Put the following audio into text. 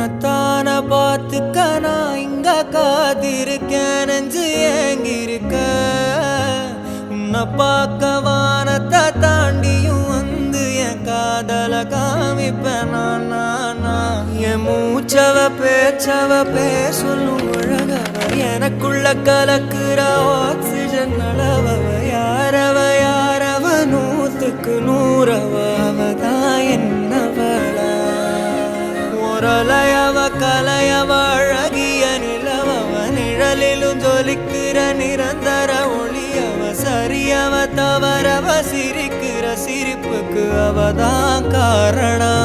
உன்னத்தான பார்த்துக்க நான் இங்க காத்திருக்கேன் நெஞ்சு ஏங்கிருக்க உன்னை பார்க்க வானத்தை தாண்டியும் வந்து என் காதல காமிப்பேன் நான் என் மூச்சவ பேச்சவ பேசலும் அழகவ எனக்குள்ள கலக்குற ஆக்சிஜன் அளவவ யாரவ நூத்துக்கு நூறவ அவதான் என்னவள முரலையவ கலையவ அழகிய நிலவவ நிழலிலும் ஜொலிக்கிற நிரந்தர ஒளியவ சரியவ தவறவ சிரிக்கிற சிரிப்புக்கு அவதான் காரணம்